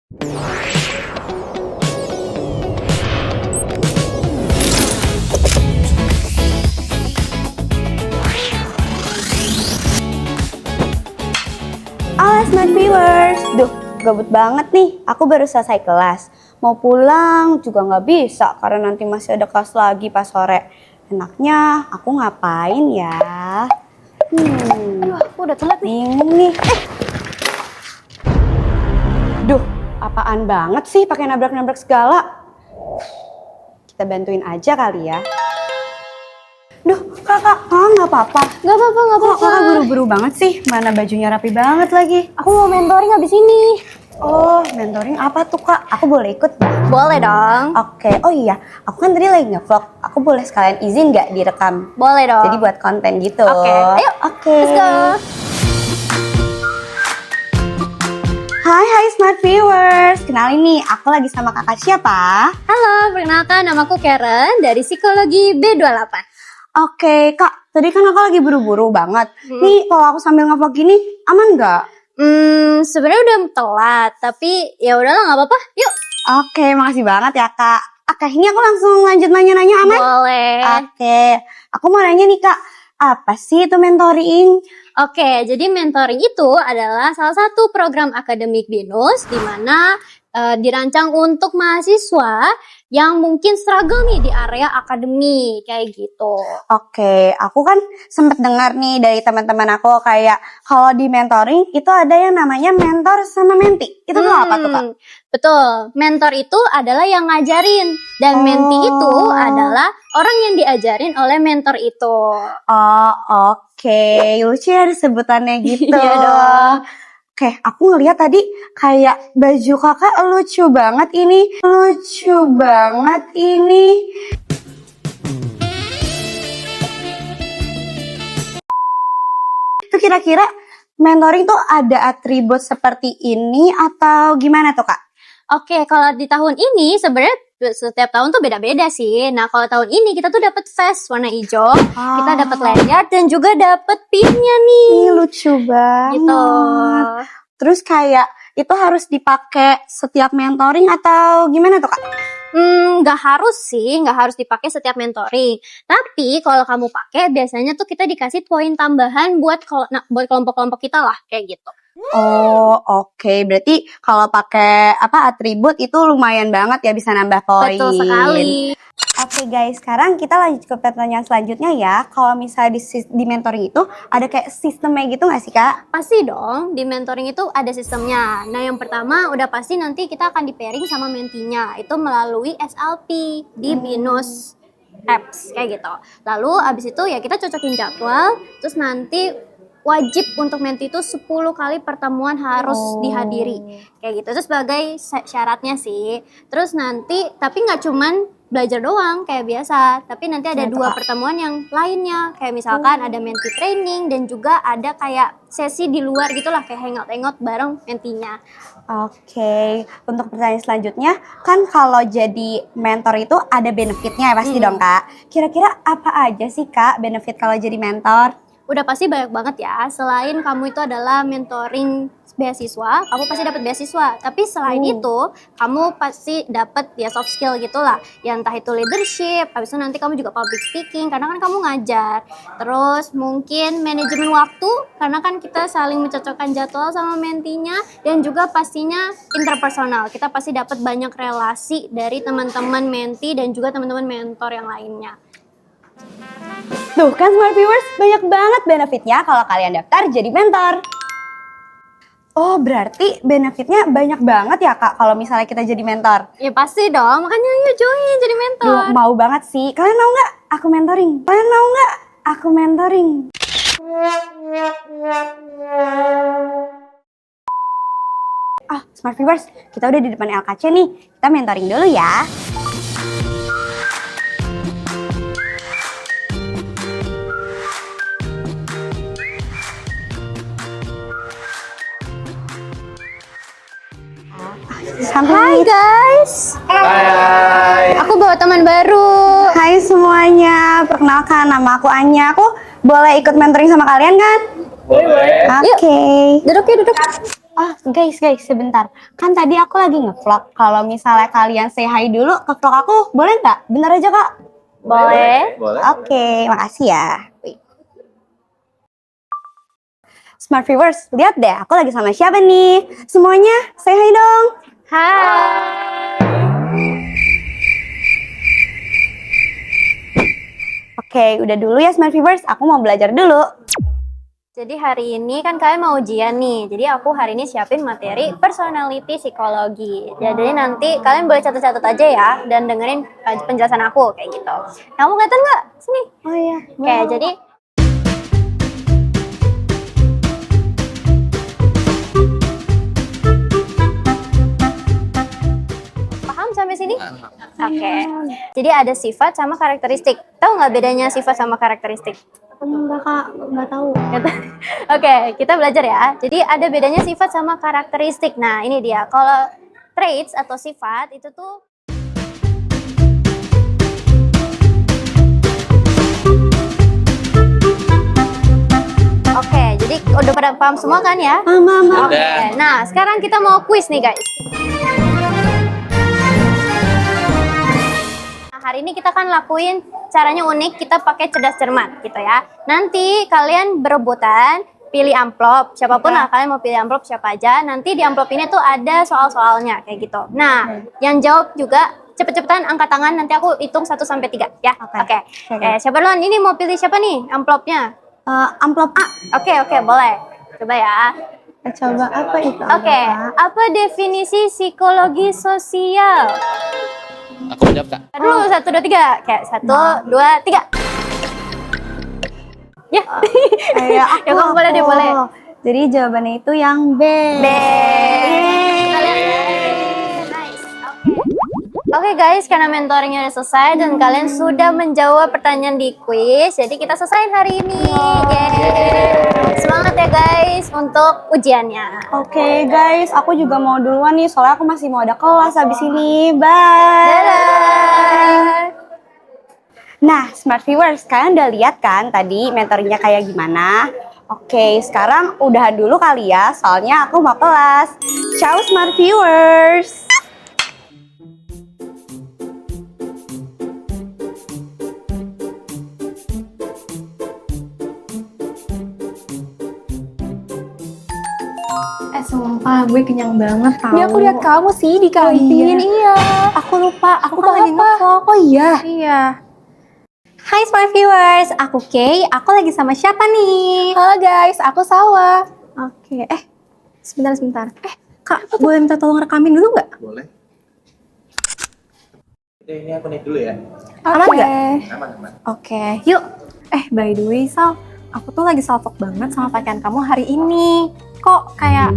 Halo Smart Viewers, duh gabut banget nih, aku baru selesai kelas. Mau pulang juga nggak bisa karena nanti masih ada kelas lagi pas sore. Enaknya aku ngapain ya? Aduh, aku udah telat nih. Bingung nih. Duh, apaan banget sih pakai nabrak-nabrak segala? Kita bantuin aja kali ya. Duh, kakak, nggak apa-apa. Gak apa-apa. Kakak buru-buru banget sih, mana bajunya rapi banget lagi. Aku mau mentoring habis ini. Oh, mentoring apa tuh kak? Aku boleh ikut? Boleh dong. Oke, oh iya, aku kan tadi lagi nge-vlog. Aku boleh sekalian izin nggak direkam? Boleh dong. Jadi buat konten gitu. Oke, ayo. Oke. Let's go. Hai Smart Viewers. Kenalin nih, aku lagi sama kakak siapa? Halo, perkenalkan namaku Karen dari Psikologi B28. Oke, kak, tadi kan aku lagi buru-buru banget. Nih, kalau aku sambil nge-vlog gini, aman nggak? Sebenarnya udah telat, tapi ya udahlah nggak apa-apa. Yuk. Oke, makasih banget ya kak. Oke, ini aku langsung lanjut nanya-nanya, aman? Boleh. Oke, aku mau nanya nih kak, apa sih itu mentoring? Oke, jadi mentoring itu adalah salah satu program akademik BINUS di mana dirancang untuk mahasiswa yang mungkin struggle nih di area akademik kayak gitu. Oke, aku kan sempet dengar nih dari teman-teman aku kayak kalau di mentoring itu ada yang namanya mentor sama menti. Itu tuh apa tuh kak? Betul, mentor itu adalah yang ngajarin dan menti itu adalah orang yang diajarin oleh mentor itu. Oh, oke. Lucu ya sebutannya gitu. Iya dong. Oke, aku ngeliat tadi kayak baju kakak lucu banget ini. Lucu banget ini. Itu kira-kira mentoring tuh ada atribut seperti ini atau gimana tuh kak? Oke, kalau di tahun ini sebenarnya setiap tahun tuh beda-beda sih. Nah, kalau tahun ini kita tuh dapat vest warna hijau, kita dapat lanyard dan juga dapat pinnya nih. Ini lucu banget. Gitu. Terus kayak itu harus dipakai setiap mentoring atau gimana tuh kak? Nggak harus sih, nggak harus dipakai setiap mentoring. Tapi kalau kamu pakai, biasanya tuh kita dikasih poin tambahan buat kelompok-kelompok kita lah, kayak gitu. Oh, oke. Berarti kalau pakai atribut itu lumayan banget ya, bisa nambah poin. Betul sekali. Oke guys, sekarang kita lanjut ke pertanyaan selanjutnya ya. Kalau misalnya di mentoring itu ada kayak sistemnya gitu nggak sih kak? Pasti dong, di mentoring itu ada sistemnya. Nah, yang pertama udah pasti nanti kita akan di-pairing sama mentinya. Itu melalui SLP di BINUS Apps, kayak gitu. Lalu abis itu ya kita cocokin jadwal, terus nanti wajib untuk menti itu 10 kali pertemuan harus dihadiri. Kayak gitu, itu sebagai syaratnya sih. Terus nanti, tapi nggak cuman belajar doang kayak biasa, tapi nanti ada 2 pertemuan yang lainnya. Kayak misalkan ada menti training dan juga ada kayak sesi di luar gitulah, kayak hangout-hangout bareng mentinya. Oke, untuk pertanyaan selanjutnya, kan kalau jadi mentor itu ada benefitnya ya pasti dong kak. Kira-kira apa aja sih kak benefit kalau jadi mentor? Udah pasti banyak banget ya. Selain kamu itu adalah mentoring beasiswa, kamu pasti dapat beasiswa. Tapi selain itu, kamu pasti dapat ya soft skill gitulah. Ya entah itu leadership, habis itu nanti kamu juga public speaking karena kan kamu ngajar. Terus mungkin manajemen waktu karena kan kita saling mencocokkan jadwal sama mentinya, dan juga pastinya interpersonal. Kita pasti dapat banyak relasi dari teman-teman menti dan juga teman-teman mentor yang lainnya. Tuh kan Smart Viewers, banyak banget benefitnya kalau kalian daftar jadi mentor. Oh, berarti benefitnya banyak banget ya kak kalau misalnya kita jadi mentor? Ya pasti dong, makanya yuk join jadi mentor. Duh, mau banget sih. Kalian mau nggak aku mentoring? Kalian mau nggak aku mentoring? Smart Viewers, kita udah di depan LKC nih. Kita mentoring dulu ya. Hai guys. Hai. Aku bawa teman baru. Hai semuanya, perkenalkan nama aku Anya. Aku boleh ikut mentoring sama kalian kan? Boleh. Oke. Duduk ya, duduk. Ah, guys, sebentar. Kan tadi aku lagi nge-vlog. Kalau misalnya kalian say hi dulu ke vlog aku, boleh nggak? Bener aja, Kak. Boleh. Boleh. Oke, makasih ya. Wait. Smart viewers, lihat deh, aku lagi sama siapa nih? Semuanya, say hi dong. Hai. Oke, udah dulu ya Smart viewers, aku mau belajar dulu. Jadi hari ini kan kalian mau ujian nih. Jadi aku hari ini siapin materi personality psikologi. Jadi nanti kalian boleh catat-catat aja ya dan dengerin penjelasan aku kayak gitu. Kamu kelihatan nggak? Sini. Oh iya. Oke, jadi paham sampai sini? Oke. Jadi ada sifat sama karakteristik. Tahu nggak bedanya sifat sama karakteristik? Enggak, Kak, enggak tahu. Oke, kita belajar ya. Jadi ada bedanya sifat sama karakteristik. Nah, ini dia. Kalau traits atau sifat itu tuh Oke, jadi udah pada paham semua kan ya? Mama. Oke. Nah, sekarang kita mau quiz nih, guys. Nah, hari ini kita kan lakuin caranya unik, kita pakai cerdas cermat gitu ya. Nanti kalian berebutan pilih amplop, siapapun lah kalian mau pilih amplop siapa aja. Nanti di amplop ini tuh ada soal-soalnya kayak gitu. Nah, yang jawab juga cepet-cepetan angkat tangan, nanti aku hitung 1 sampai 3 ya. Oke. Siapa duluan? Ini mau pilih siapa nih amplopnya? Amplop A. Oke, boleh. Coba ya. Coba apa itu? Oke, apa definisi psikologi sosial? Aku menjawab, Kak. Dulu 1, 2, 3. Kayak 1, 2, 3. Ya. Ya, Ya, kamu boleh deh, boleh. Jadi jawabannya itu yang B. Kita lihat. Nice. Oke guys, karena mentoringnya udah selesai dan kalian sudah menjawab pertanyaan di quiz, jadi kita selesai hari ini. Yeay. Semangat ya guys untuk ujiannya. Oke guys, aku juga mau duluan nih, soalnya aku masih mau ada kelas habis ini. Bye. Dadah. Nah, Smart Viewers, kalian udah lihat kan tadi mentoringnya kayak gimana? Oke, sekarang udahan dulu kali ya, soalnya aku mau kelas. Ciao Smart Viewers. Sumpah gue kenyang banget tau. Ini aku lihat kamu sih di kantin. Iya. Aku lupa, aku Bukan lagi apa? nge-vlog. Oh iya. Iya. Hai Smart Viewers, aku Kay. Aku lagi sama siapa nih? Halo guys, aku Sawa. Oke, sebentar. Kak, boleh minta tolong rekamin dulu nggak? Boleh. Ini aku naik dulu ya. Aman nggak? Aman. Oke, yuk. By the way, Sal, aku tuh lagi salfok banget sama pakaian kamu hari ini. Kok kayak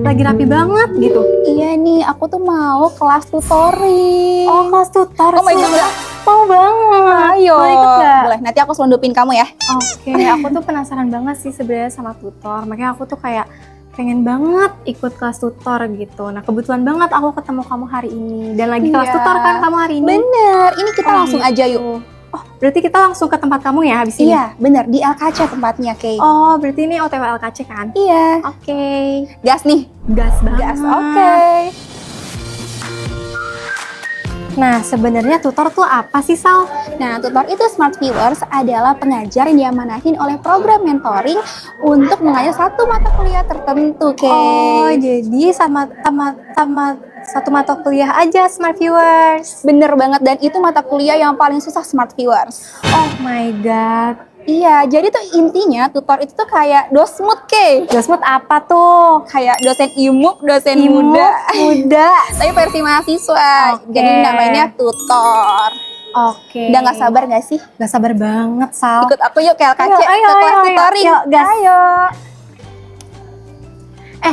lagi rapi banget gitu? Iya nih, aku tuh mau kelas tutoring. Oh, kelas tutor. Oh my God. sumpah. Mau banget. Ayo. Boleh ikut nggak? Boleh, nanti aku selundupin kamu ya. Oke, aku tuh penasaran banget sih sebenarnya sama tutor. Makanya aku tuh kayak pengen banget ikut kelas tutor gitu. Nah, kebetulan banget aku ketemu kamu hari ini. Dan lagi kelas Iya. tutor kan kamu hari ini? Bener, ini kita Oh, langsung gitu. aja yuk. Oh, berarti kita langsung ke tempat kamu ya habis ini? Iya, bener, di LKC tempatnya, Kay. Oh, berarti ini OTW LKC kan? Iya. Oke. Gas nih. Gas banget. Gas, oke. Nah, sebenarnya tutor tuh apa sih, Sal? Nah, tutor itu Smart Viewers adalah pengajar yang diamanahin oleh program mentoring untuk mengajar satu mata kuliah tertentu, Kay. Oh, jadi sama satu mata kuliah aja Smart Viewers. Bener banget, dan itu mata kuliah yang paling susah Smart Viewers. Oh my god. Iya, jadi tuh intinya tutor itu tuh kayak dosmut, Kay. Dosmut apa tuh? Kayak dosen IMUP, dosen IMUP, muda, tapi versi mahasiswa. Oke. Jadi namanya tutor. Oke. Udah gak sabar gak sih? Gak sabar banget, Sal. Ikut aku yuk ke LKC, Ayo, ke kelas ayo, tutoring. ayo, gas. Ayo.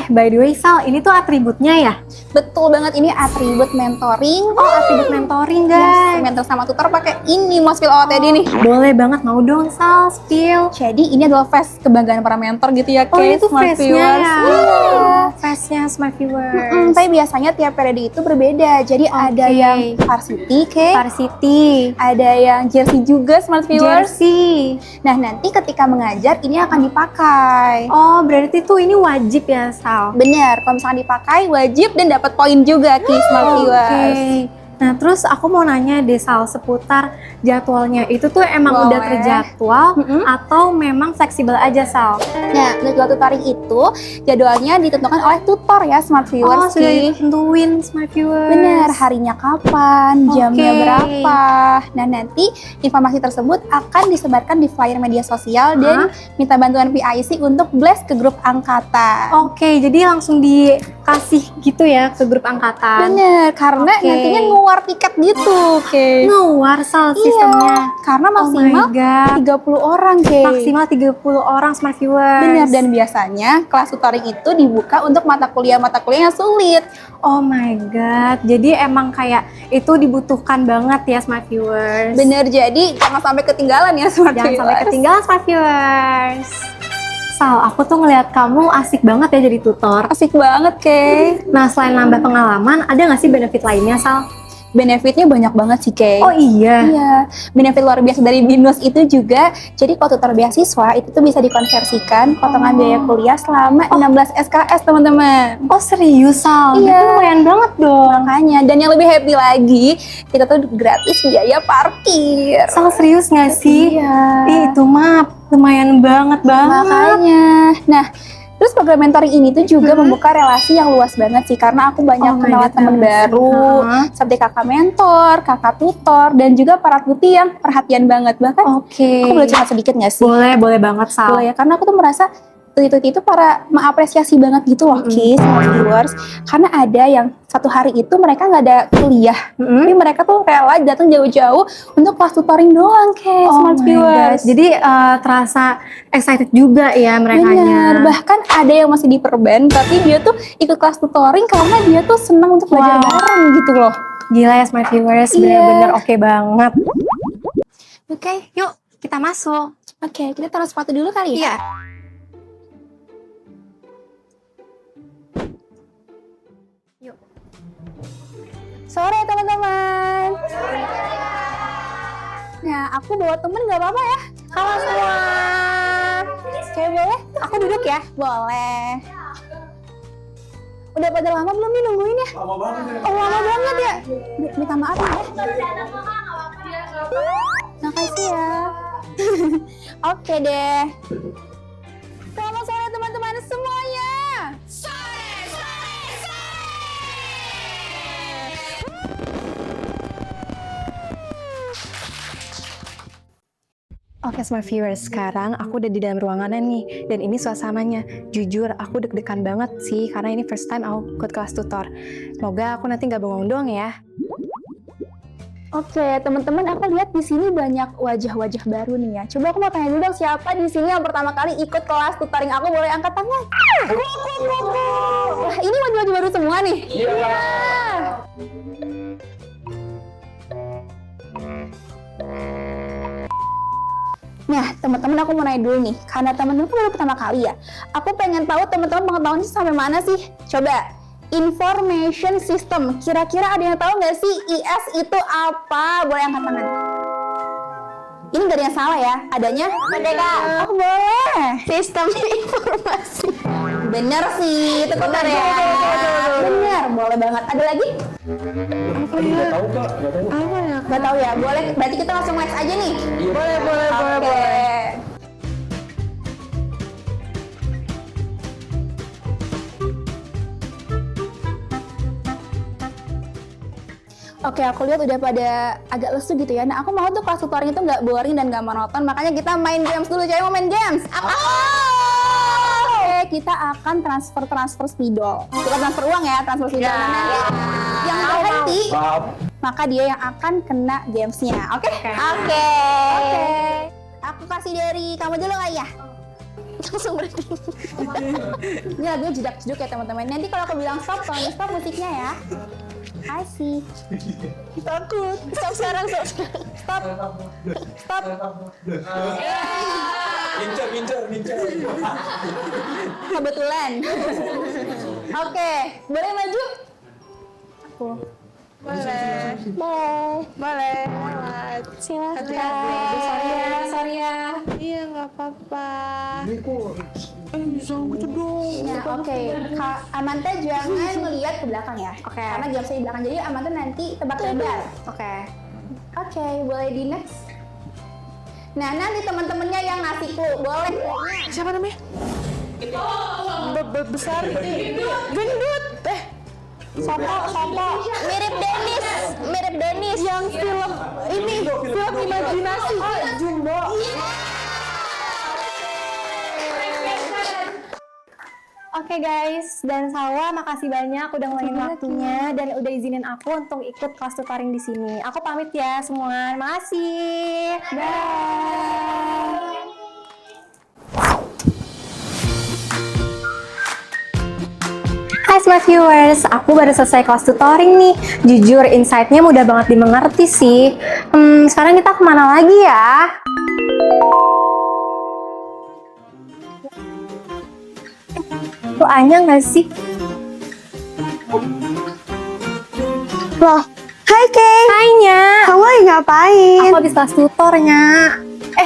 By the way, Sal, ini tuh atributnya ya? Betul banget, ini atribut mentoring. Oh, atribut mentoring, Yes, guys. mentor sama tutor pakai ini Mas Phil OOTD nih. Boleh banget, mau dong, Sal, spill. Jadi ini adalah face kebanggaan para mentor gitu ya, Oh, Kay. itu Smart face-nya Viewers. ya? Iya. festnya Smart Viewers. Tapi biasanya tiap periode itu berbeda. Jadi ada yang varsity, Varsity, ada yang jersey juga Smart Viewers. jersey. Nah, nanti ketika mengajar ini akan dipakai. Oh, berarti tuh ini wajib ya, Sal? Benar, kalau misalkan dipakai wajib dan dapat poin juga Ki Smart Viewers. Oke. Nah, terus aku mau nanya deh, Sal, seputar jadwalnya itu tuh emang Boleh. udah terjadwal atau memang fleksibel aja, Sal? Nah, jadwal tutoring itu jadwalnya ditentukan oleh tutor ya Smart Viewers. Sudah Ki. ditentuin Smart Viewers. Benar, harinya kapan, jamnya Oke. berapa. Nah, nanti informasi tersebut akan disebarkan di flyer media sosial dan minta bantuan PIC untuk blast ke grup angkatan. Oke, jadi langsung dikasih gitu ya ke grup angkatan. Bener, karena Oke. nantinya ngeluar tiket gitu, oke. Ngeluar, Sal, sistemnya. Karena Oh maksimal my God. 30 orang, oke. Maksimal 30 orang Smart Viewers. Bener, dan biasanya kelas tutoring itu dibuka untuk mata kuliah yang sulit. Oh my God, jadi emang kayak itu dibutuhkan banget ya Smart Viewers. Bener, jadi jangan sampai ketinggalan ya Smart Jangan sampai Viewers. ketinggalan Smart Viewers. Sal, aku tuh ngeliat kamu asik banget ya jadi tutor. Asik banget, oke. Nah, selain nambah pengalaman, ada nggak sih benefit lainnya, Sal? Benefitnya banyak banget sih, Kay. Oh iya. Iya, benefit luar biasa dari BINUS itu juga, jadi kalau tutor beasiswa itu tuh bisa dikonversikan potongan biaya kuliah selama 16 SKS, teman-teman. Oh serius, Sal? Iya. Itu lumayan banget dong. Makanya, dan yang lebih happy lagi, kita tuh gratis biaya parkir. Sal, serius nggak sih? Iya. Ih, itu mah lumayan banget. Makanya, nah, terus program mentoring ini tuh juga membuka relasi yang luas banget sih, karena aku banyak Oh my kenalan God, teman relasi. baru, seperti kakak mentor, kakak tutor, dan juga para tuti yang perhatian banget. Bahkan Oke. aku boleh cerita sedikit nggak sih? Boleh banget, Sal. Boleh ya, karena aku tuh merasa tuti-tuti itu para mengapresiasi banget gitu loh, Ki, Smart Viewers. Karena ada yang satu hari itu mereka nggak ada kuliah, tapi mereka tuh rela datang jauh-jauh untuk kelas tutoring doang, Ki, Oh Smart my Viewers. God. Jadi terasa excited juga ya Bener, merekanya. bahkan ada yang masih di perban, tapi dia tuh ikut kelas tutoring karena dia tuh senang untuk belajar Wow. bareng gitu loh. Gila ya Smart Viewers, Iya. bener-bener oke banget. Oke, Yuk, kita masuk. oke, kita taruh sepatu dulu kali ya? Iya. Yuk. Sore teman-teman. Nah, aku bawa temen nggak apa-apa ya? Halo semua. Oke, boleh? Aku duduk ya? Boleh. Udah pada lama belum nih nungguin ya? Lama banget ya. Oh, lama banget ya? Minta maaf ya. Makasih ya. Oke deh. Selamat sore teman-teman semuanya. Oke Smart Viewers, sekarang aku udah di dalam ruangannya nih. Dan ini suasananya. Jujur, aku deg-degan banget sih. Karena ini first time aku ikut kelas tutor. Semoga aku nanti nggak bengong doang ya. Oke, teman-teman, aku lihat di sini banyak wajah-wajah baru nih ya. Coba aku mau tanya dulu dong, siapa di sini yang pertama kali ikut kelas tutoring aku, boleh angkat tangan? Wah, ini wajah-wajah baru semua nih. Iya. Nah, teman-teman, aku mau nanya dulu nih, karena teman-teman baru pertama kali ya. Aku pengen tahu teman-teman pengetahuannya sampai mana sih? Coba. Information System. Kira-kira ada yang tahu nggak sih IS itu apa? Boleh angkat tangan. Ini nggak ada yang salah ya. Adanya? Merdeka. Oh, boleh. Sistem informasi. Bener sih. Itu benar ya. Bener. Boleh banget. Ada lagi? Nggak tahu kak, nggak tahu. Nggak tahu ya. Boleh. Berarti kita langsung next aja nih. Boleh. Oke, aku lihat udah pada agak lesu gitu ya. Nah, aku mau tuh kelas tutoring itu nggak boring dan nggak monoton. Makanya kita main games dulu. Cewek mau main games? Oke, kita akan transfer spidol. Kita transfer uang ya, transfer spidol. Nanti yang berhenti, maka dia yang akan kena gamesnya. Oke? Oke. Aku kasih dari kamu dulu kali ya. Langsung berhenti. Ini lagunya jedak-jeduk ya teman-teman. Nanti kalau aku bilang stop, tolong di stop musiknya ya. Asik. Takut. Stop sekarang, stop. Stop. Stop. Mincer. Kebetulan. Oke, boleh maju? Boleh lewat. Silakan. Sorry ya. Iya, nggak apa-apa. Ya, oke. Kak Amanda jangan melihat ke belakang ya. Oke. Karena jam saya di belakang, jadi Amanda nanti tebak-tebak. Oke. Oke, boleh di next. Nah, nanti teman-temannya yang ngasih clue, boleh. Siapa namanya? Besar. Gendut. Sopo. Mirip Dennis. Yang film ini, film imajinasi. Jumbo. Oke guys, dan Salwa makasih banyak udah ngeluangin waktunya dan udah izinin aku untuk ikut kelas tutoring di sini. Aku pamit ya semua. Makasih. Bye. Hai Smart Viewers, aku baru selesai kelas tutoring nih. Jujur, insight-nya mudah banget dimengerti sih. Sekarang kita kemana lagi ya? Tuh Anya nggak sih? Loh, hai Kay. Hai Nya. Kamu lagi ngapain? Aku habis kelas tutornya.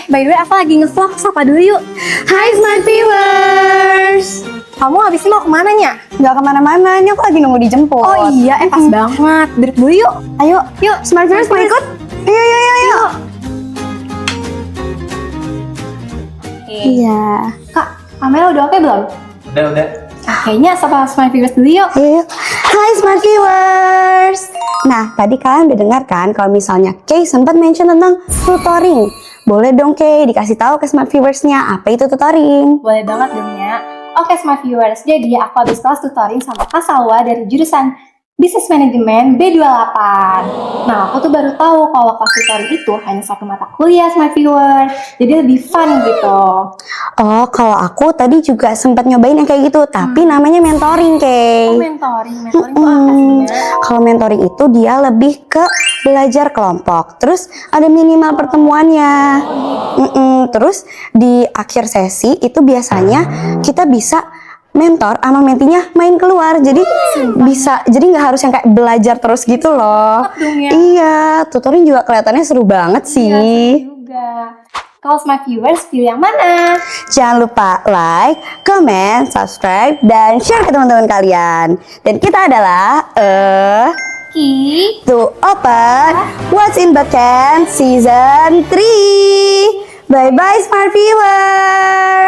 By the way, aku lagi nge-vlog. Sapa dulu yuk. Hai Smart Viewers. Kamu habis ini mau kemana Nya? Nggak kemana-mana, ini aku lagi nunggu dijemput. Oh iya, pas banget. Duduk dulu yuk. Ayo, Smart Viewers mau ikut? Ayo. Iya. Kak, kamera udah oke belum? Udah. Kayaknya sama Smart Viewers dulu yuk. Ayo. Hai Smart Viewers. Nah, tadi kalian udah dengar kan kalau misalnya Kay sempat mention tentang tutoring. Boleh dong Kay dikasih tahu ke Smart Viewers-nya apa itu tutoring? Boleh banget dong ya. Oke Smart Viewers, jadi aku habis kelas tutoring sama Kak Salwa dari jurusan Business Management B28. Nah, aku tuh baru tahu kalau kelas tutoring itu hanya satu mata kuliah Smart Viewers. Jadi lebih fun gitu. Oh, kalau aku tadi juga sempat nyobain yang kayak gitu, tapi namanya mentoring, Kay. Oh, mentoring itu apa sih? Nya? Kalau mentoring itu dia lebih ke belajar kelompok. Terus ada minimal pertemuannya. Terus di akhir sesi itu biasanya kita bisa mentor sama mentinya main keluar, jadi jadi nggak harus yang kayak belajar terus gitu loh. Iya, tutoring juga kelihatannya seru banget sih. Iya, juga. Kalau Smart Viewers pilih yang mana? Jangan lupa like, comment, subscribe, dan share ke teman-teman kalian. Dan kita adalah to open What's in Bootcamp Season 3. Bye-bye Smart Viewers.